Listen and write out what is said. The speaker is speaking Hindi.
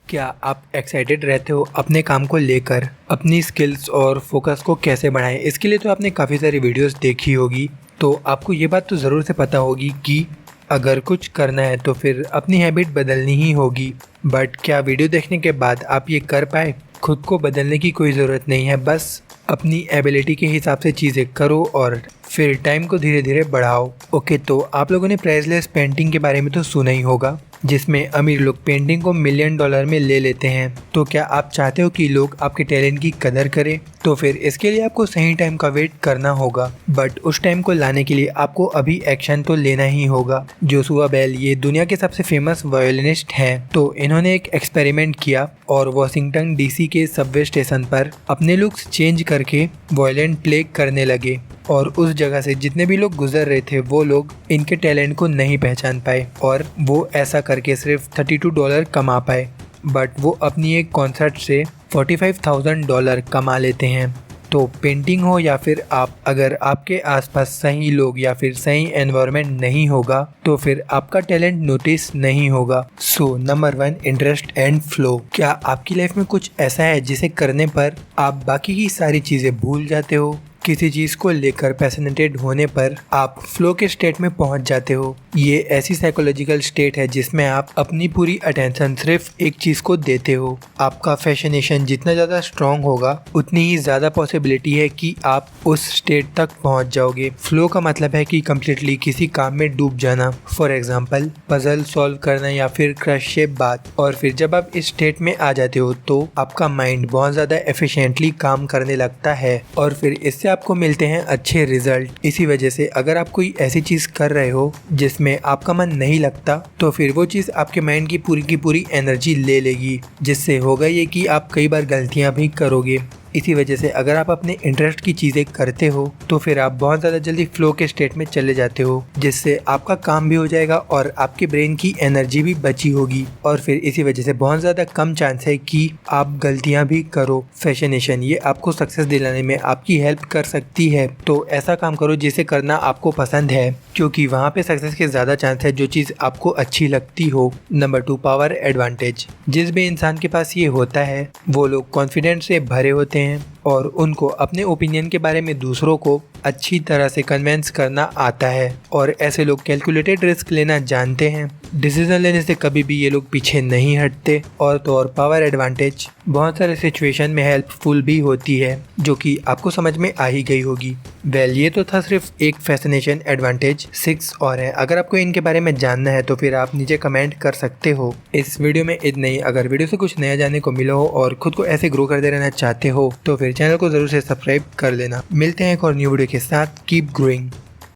क्या आप एक्साइटेड रहते हो अपने काम को लेकर? अपनी स्किल्स और फोकस को कैसे बढ़ाएं? इसके लिए तो आपने काफ़ी सारी वीडियोस देखी होगी, तो आपको ये बात तो ज़रूर से पता होगी कि अगर कुछ करना है तो फिर अपनी हैबिट बदलनी ही होगी। बट क्या वीडियो देखने के बाद आप ये कर पाए? खुद को बदलने की कोई ज़रूरत नहीं है, बस अपनी एबिलिटी के हिसाब से चीज़ें करो और फिर टाइम को धीरे धीरे बढ़ाओ। ओके, तो आप लोगों ने प्राइसलेस पेंटिंग के बारे में तो सुना ही होगा, जिसमें अमीर लोग पेंटिंग को मिलियन डॉलर में ले लेते हैं। तो क्या आप चाहते हो कि लोग आपके टैलेंट की कदर करें? तो फिर इसके लिए आपको सही टाइम का वेट करना होगा, बट उस टाइम को लाने के लिए आपको अभी एक्शन तो लेना ही होगा। जोशुआ बेल ये दुनिया के सबसे फेमस वायोलिनिस्ट हैं, तो इन्होंने एक एक्सपेरिमेंट किया और वॉशिंगटन डीसी के सबवे स्टेशन पर अपने लुक्स चेंज करके वायोलिन प्ले करने लगे और उस जगह से जितने भी लोग गुजर रहे थे वो लोग इनके टैलेंट को नहीं पहचान पाए और वो ऐसा करके सिर्फ $32 कमा पाए। बट वो अपनी एक कॉन्सर्ट से $45,000 कमा लेते हैं। तो पेंटिंग हो या फिर आप, अगर आपके आसपास सही लोग या फिर सही एनवायरनमेंट नहीं होगा तो फिर आपका टैलेंट नोटिस नहीं होगा। So number 1, interest and flow. क्या आपकी लाइफ में कुछ ऐसा है जिसे करने पर आप बाकी की सारी चीज़ें भूल जाते हो? किसी चीज़ को लेकर पैशनेटेड होने पर आप फ्लो के स्टेट में पहुंच जाते हो। ये ऐसी साइकोलॉजिकल स्टेट है जिसमें आप अपनी पूरी अटेंशन सिर्फ एक चीज़ को देते हो। आपका फैसिनेशन जितना ज़्यादा स्ट्रॉन्ग होगा उतनी ही ज़्यादा पॉसिबिलिटी है कि आप उस स्टेट तक पहुंच जाओगे। फ्लो का मतलब है कि कम्प्लीटली किसी काम में डूब जाना, फॉर एग्जाम्पल पजल सॉल्व करना या फिर क्रश शेप बात। और फिर जब आप इस स्टेट में आ जाते हो तो आपका माइंड बहुत ज़्यादा एफिशिएंटली काम करने लगता है और फिर इससे आपको मिलते हैं अच्छे रिजल्ट। इसी वजह से अगर आप कोई ऐसी चीज़ कर रहे हो जिसमें आपका मन नहीं लगता तो फिर वो चीज़ आपके माइंड की पूरी एनर्जी ले लेगी, जिससे होगा ये कि आप कई बार गलतियां भी करोगे। इसी वजह से अगर आप अपने इंटरेस्ट की चीज़ें करते हो तो फिर आप बहुत ज़्यादा जल्दी फ्लो के स्टेट में चले जाते हो, जिससे आपका काम भी हो जाएगा और आपके ब्रेन की एनर्जी भी बची होगी और फिर इसी वजह से बहुत ज़्यादा कम चांस है कि आप गलतियां भी करो। फैसिनेशन ये आपको सक्सेस दिलाने में आपकी हेल्प कर सकती है, तो ऐसा काम करो जिसे करना आपको पसंद है, क्योंकि वहाँ पे सक्सेस के ज़्यादा चांस है जो चीज़ आपको अच्छी लगती हो। Number 2, power advantage. जिस भी इंसान के पास ये होता है वो लोग कॉन्फिडेंस से भरे होते हैं और उनको अपने ओपिनियन के बारे में दूसरों को अच्छी तरह से कन्विंस करना आता है और ऐसे लोग कैलकुलेटेड रिस्क लेना जानते हैं। डिसीजन लेने से कभी भी ये लोग पीछे नहीं हटते। और तो और पावर एडवांटेज बहुत सारे सिचुएशन में हेल्पफुल भी होती है, जो कि आपको समझ में आ ही गई होगी। ये तो था सिर्फ एक फैसिनेशन एडवांटेज, 6 और है। अगर आपको इनके बारे में जानना है तो फिर आप नीचे कमेंट कर सकते हो। इस वीडियो में इतना ही। अगर वीडियो से कुछ नया जानने को मिला हो और खुद को ऐसे ग्रो करते रहना चाहते हो तो फिर चैनल को जरूर से सब्सक्राइब कर लेना। मिलते हैं एक और न्यू वीडियो के साथ। Keep growing.